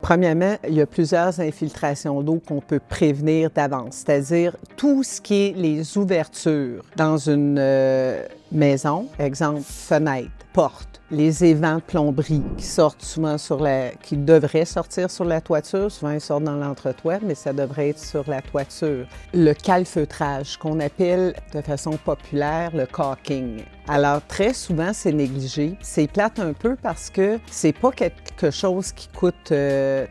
Premièrement, il y a plusieurs infiltrations d'eau qu'on peut prévenir d'avance, c'est-à-dire tout ce qui est les ouvertures dans une maison, exemple fenêtre, porte, les évents de plomberie qui sortent souvent qui devraient sortir sur la toiture, souvent ils sortent dans l'entretoit, mais ça devrait être sur la toiture. Le calfeutrage, qu'on appelle de façon populaire le caulking. Alors, très souvent, c'est négligé. C'est plate un peu parce que c'est pas quelque chose qui coûte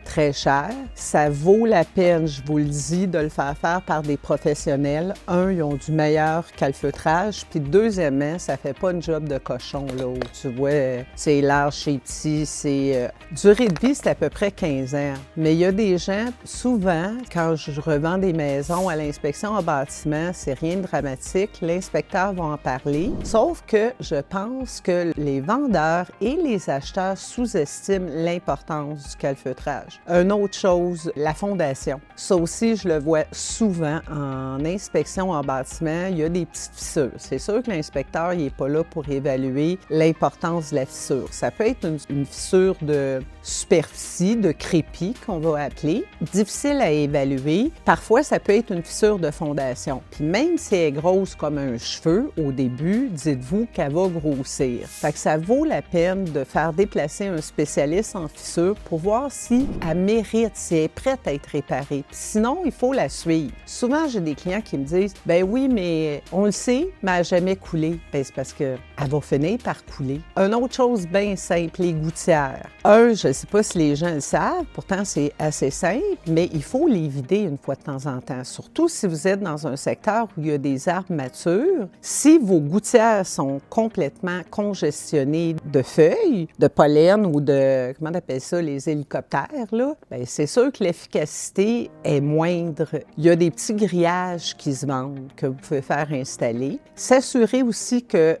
très cher. Ça vaut la peine, je vous le dis, de le faire par des professionnels. Un, ils ont du meilleur calfeutrage. Puis deuxièmement, ça fait pas une job de cochon, là, où tu vois, c'est large, c'est petit, c'est... Durée de vie, c'est à peu près 15 ans. Mais il y a des gens, souvent, quand je revends des maisons à l'inspection en bâtiment, c'est rien de dramatique. L'inspecteur va en parler. Sauf que je pense que les vendeurs et les acheteurs sous-estiment l'importance du calfeutrage. Une autre chose, la fondation. Ça aussi, je le vois souvent en inspection en bâtiment, il y a des petites fissures. C'est sûr que l'inspecteur n'est pas là pour évaluer l'importance de la fissure. Ça peut être une fissure de superficie, de crépi qu'on va appeler, difficile à évaluer. Parfois, ça peut être une fissure de fondation. Puis même si elle est grosse comme un cheveu au début, dites-vous qu'elle va grossir. Fait que ça vaut la peine de faire déplacer un spécialiste en fissure pour voir si elle mérite, si elle est prête à être réparée. Puis sinon, il faut la suivre. Souvent, j'ai des clients qui me disent « Ben oui, mais on le sait, mais elle n'a jamais coulé. » Ben c'est parce qu'elle va finir par couler. Une autre chose bien simple, les gouttières. Je ne sais pas si les gens le savent, pourtant c'est assez simple, mais il faut les vider une fois de temps en temps. Surtout si vous êtes dans un secteur où il y a des arbres matures. Si vos gouttières sont complètement congestionnées de feuilles, de pollen ou de, comment on appelle ça, les hélicoptères, là, bien, c'est sûr que l'efficacité est moindre. Il y a des petits grillages qui se vendent, que vous pouvez faire installer. S'assurer aussi que,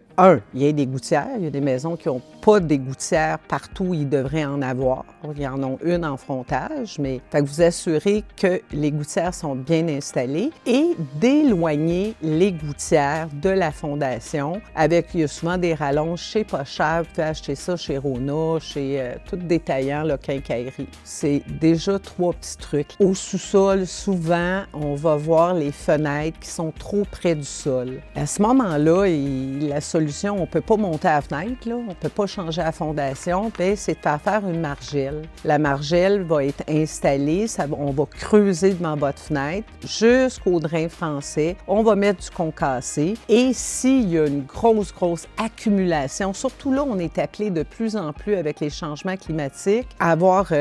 il y a des gouttières. Il y a des maisons qui n'ont pas des gouttières partout où ils devraient en avoir. Il y en a une en frontage, mais fait que vous assurez que les gouttières sont bien installées et d'éloigner les gouttières de la fondation. Il y a souvent des rallonges chez pas cher. Vous pouvez acheter ça chez Rona, chez tout détaillant, la quincaillerie. C'est déjà 3 petits trucs. Au sous-sol, souvent, on va voir les fenêtres qui sont trop près du sol. À ce moment-là, la solution, on ne peut pas monter à la fenêtre, là, on ne peut pas changer la fondation, c'est de faire une margelle. La margelle va être installée, on va creuser devant votre fenêtre jusqu'au drain français. On va mettre du concassé et s'il y a une grosse accumulation, surtout là, on est appelé de plus en plus avec les changements climatiques à avoir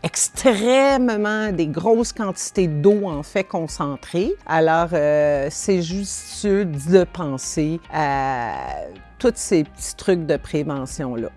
extrêmement des grosses quantités d'eau en fait concentrée. Alors, c'est judicieux de penser à tous ces petits trucs de prévention-là.